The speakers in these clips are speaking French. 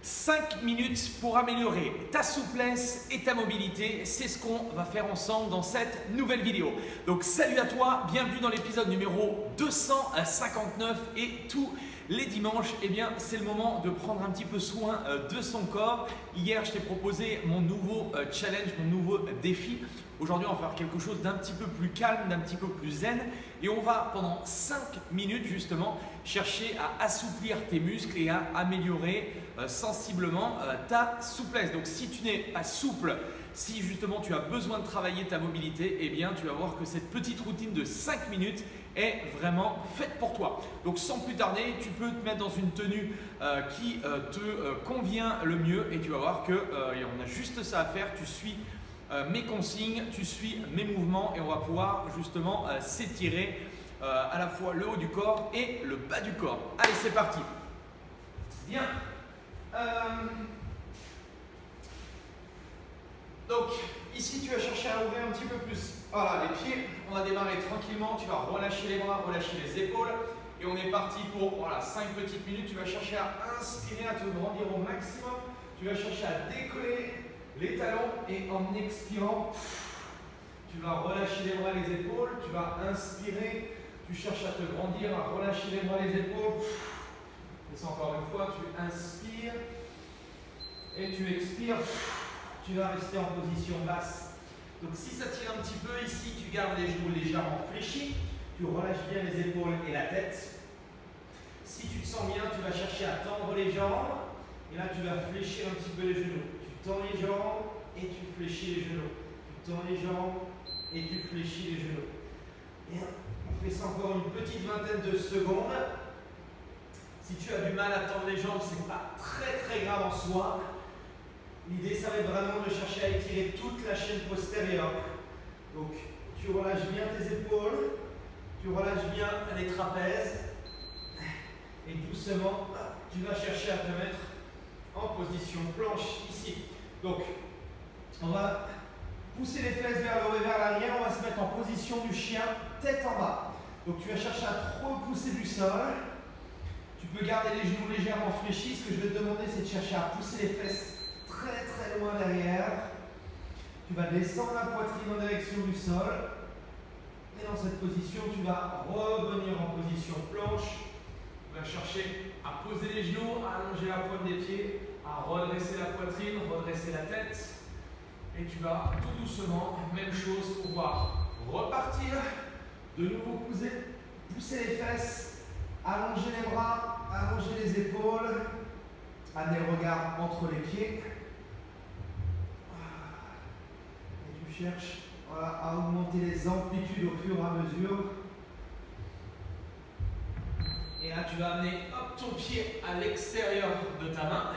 5 minutes pour améliorer ta souplesse et ta mobilité, c'est ce qu'on va faire ensemble dans cette nouvelle vidéo. Donc salut à toi, bienvenue dans l'épisode numéro 259 et tous les dimanches, eh bien c'est le moment de prendre un petit peu soin de son corps. Hier, je t'ai proposé mon nouveau challenge, mon nouveau défi. Aujourd'hui, on va faire quelque chose d'un petit peu plus calme, d'un petit peu plus zen. Et on va, pendant 5 minutes justement, chercher à assouplir tes muscles et à améliorer sensiblement ta souplesse. Donc si tu n'es pas souple, si justement tu as besoin de travailler ta mobilité, eh bien tu vas voir que cette petite routine de 5 minutes est vraiment faite pour toi. Donc sans plus tarder, tu peux te mettre dans une tenue qui te convient le mieux et tu vas voir qu'on a juste ça à faire. Tu suis mes consignes, tu suis mes mouvements et on va pouvoir justement s'étirer à la fois le haut du corps et le bas du corps. Allez, c'est parti. Bien. Donc ici, tu vas chercher à ouvrir un petit peu plus. Voilà, les pieds. On va démarrer tranquillement. Tu vas relâcher les bras, relâcher les épaules. Et on est parti pour 5 petites minutes. Tu vas chercher à inspirer, à te grandir au maximum. Tu vas chercher à décoller les talons et en expirant, tu vas relâcher les bras, les épaules. Tu vas inspirer. Tu cherches à te grandir, à relâcher les bras, les épaules. Et c'est encore une fois, tu inspires et tu expires. Tu vas rester en position basse. Donc si ça tire un petit peu ici, tu gardes les genoux légèrement fléchis. Tu relâches bien les épaules et la tête. Si tu te sens bien, tu vas chercher à tendre les jambes. Et là, tu vas fléchir un petit peu les genoux. Tu tends les jambes et tu fléchis les genoux. Tu tends les jambes et tu fléchis les genoux. Et on fait ça encore une petite vingtaine de secondes. Si tu as du mal à tendre les jambes, ce n'est pas très grave en soi. L'idée, ça va être vraiment de chercher à étirer toute la chaîne postérieure. Donc, tu relâches bien tes épaules, tu relâches bien les trapèzes. Et doucement, tu vas chercher à te mettre en position planche ici. Donc, on va pousser les fesses vers le haut et vers l'arrière. On va se mettre en position du chien, tête en bas. Donc, tu vas chercher à trop pousser du sol. Tu peux garder les genoux légèrement fléchis. Ce que je vais te demander, c'est de chercher à pousser les fesses très loin derrière. Tu vas descendre la poitrine en direction du sol. Et dans cette position, tu vas revenir en position planche. Tu vas chercher à poser les genoux, à allonger la pointe des pieds, à redresser la poitrine, redresser la tête. Et tu vas tout doucement, même chose, pouvoir repartir. De nouveau pousser les fesses, allonger les bras, allonger les épaules. Amener le regard entre les pieds. Et tu cherches à augmenter les amplitudes au fur et à mesure. Et là, tu vas amener ton pied à l'extérieur de ta main.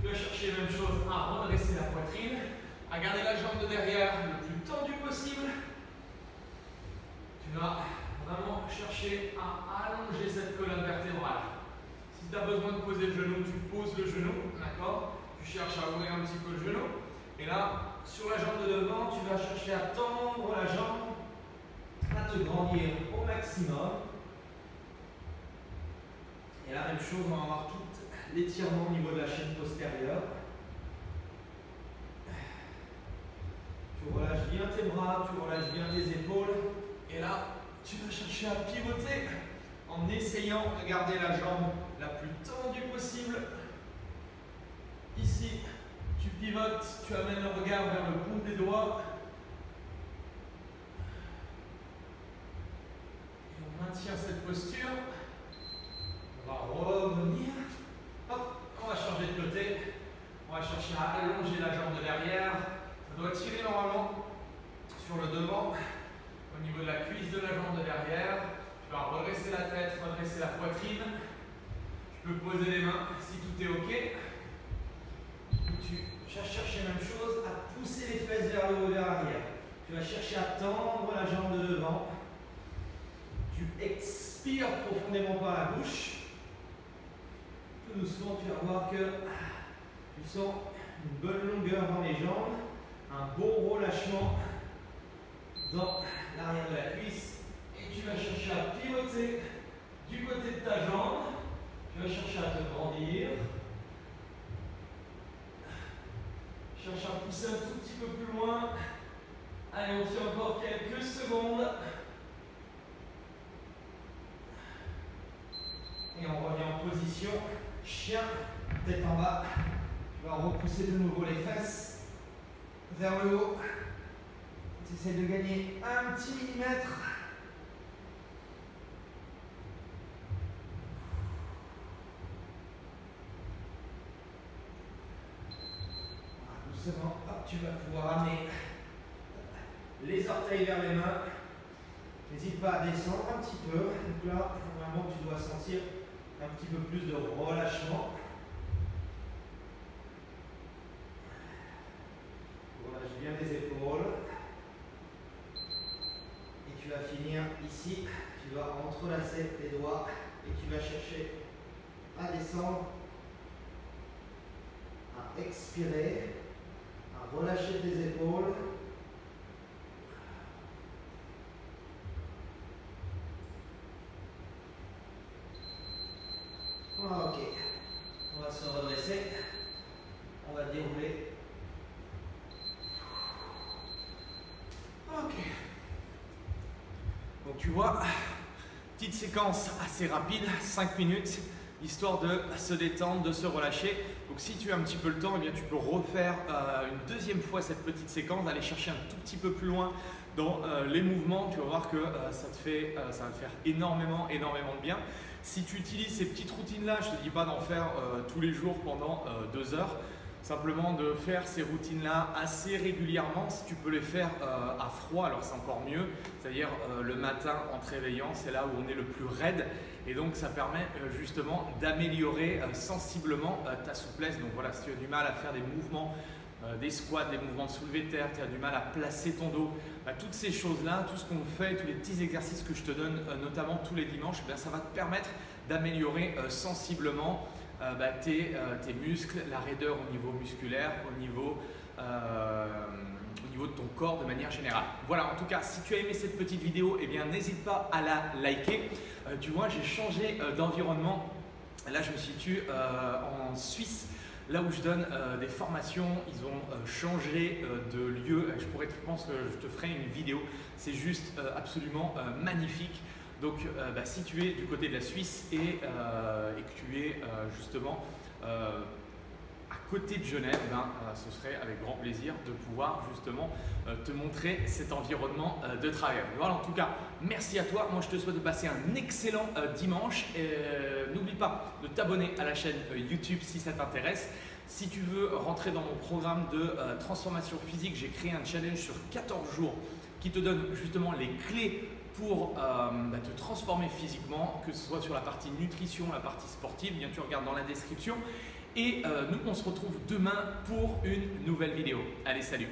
Tu vas chercher la même chose à redresser la poitrine, à garder la jambe de derrière le plus tendue possible. Tu vas vraiment chercher à allonger cette colonne vertébrale. Si tu as besoin de poser le genou, tu poses le genou, d'accord? Tu cherches à ouvrir un petit peu le genou. Et là, sur la jambe de devant, tu vas chercher à tendre la jambe, à te grandir au maximum. Et là, même chose, on va avoir tout l'étirement au niveau de la chaîne postérieure. Tu relâches bien tes bras, tu relâches bien tes épaules. Et là, tu vas chercher à pivoter en essayant de garder la jambe la plus tendue possible. Ici, tu pivotes, tu amènes le regard vers le bout des doigts. Et on maintient cette posture. On va revenir. Hop, on va changer de côté. On va chercher à allonger la jambe de derrière. Ça doit tirer normalement sur le devant, au niveau de la cuisse de la jambe de derrière. Tu vas redresser la tête, redresser la poitrine. Tu peux poser les mains si tout est OK. Tu vas chercher la même chose, à pousser les fesses vers le haut et vers l'arrière. Tu vas chercher à tendre la jambe de devant. Tu expires profondément par la bouche. Tout doucement, tu vas voir que tu sens une bonne longueur dans les jambes, un bon relâchement dans l'arrière de la cuisse. Et tu vas chercher à pivoter du côté de ta jambe. Tu vas chercher à te grandir. cherche à pousser un tout petit peu plus loin. Allez, on tient encore quelques secondes. Et on revient en position chien, tête en bas. Tu vas repousser de nouveau les fesses vers le haut. Tu essaies de gagner un petit millimètre. Doucement, hop, tu vas pouvoir amener les orteils vers les mains. N'hésite pas à descendre un petit peu. Donc là, vraiment, tu dois sentir un petit peu plus de relâchement. Relâche bien les épaules. Et tu vas finir ici. Tu vas entrelacer tes doigts et tu vas chercher à descendre, à expirer, à relâcher tes épaules. Ok, on va se redresser, on va dérouler. Ok. Donc tu vois, petite séquence assez rapide, 5 minutes, histoire de se détendre, de se relâcher. Donc si tu as un petit peu le temps, eh bien, tu peux refaire une deuxième fois cette petite séquence, aller chercher un tout petit peu plus loin dans les mouvements. Tu vas voir que ça va te faire énormément de bien. Si tu utilises ces petites routines-là, je ne te dis pas d'en faire tous les jours pendant 2 heures. Simplement de faire ces routines-là assez régulièrement. Si tu peux les faire à froid, alors c'est encore mieux. C'est-à-dire le matin en te réveillant, c'est là où on est le plus raide. Et donc ça permet justement d'améliorer sensiblement ta souplesse. Donc voilà, si tu as du mal à faire des mouvements, des squats, des mouvements de soulevé de terre, tu as du mal à placer ton dos, toutes ces choses-là, tout ce qu'on fait, tous les petits exercices que je te donne, notamment tous les dimanches, eh bien, ça va te permettre d'améliorer sensiblement tes muscles, la raideur au niveau musculaire, au niveau de ton corps de manière générale. Voilà, en tout cas, si tu as aimé cette petite vidéo, eh bien, n'hésite pas à la liker. Tu vois, j'ai changé d'environnement. Là, je me situe en Suisse. Là où je donne des formations, ils ont changé de lieu. Je pense que je te ferai une vidéo. C'est juste absolument magnifique. Donc, si tu es du côté de la Suisse et que tu es justement à côté de Genève, ce serait avec grand plaisir de pouvoir justement te montrer cet environnement de travail. Voilà, en tout cas, merci à toi. Moi, je te souhaite de passer un excellent dimanche. N'oublie pas de t'abonner à la chaîne YouTube si ça t'intéresse. Si tu veux rentrer dans mon programme de transformation physique, j'ai créé un challenge sur 14 jours qui te donne justement les clés pour te transformer physiquement, que ce soit sur la partie nutrition, la partie sportive. Bien, tu regardes dans la description. Et nous, on se retrouve demain pour une nouvelle vidéo. Allez, salut!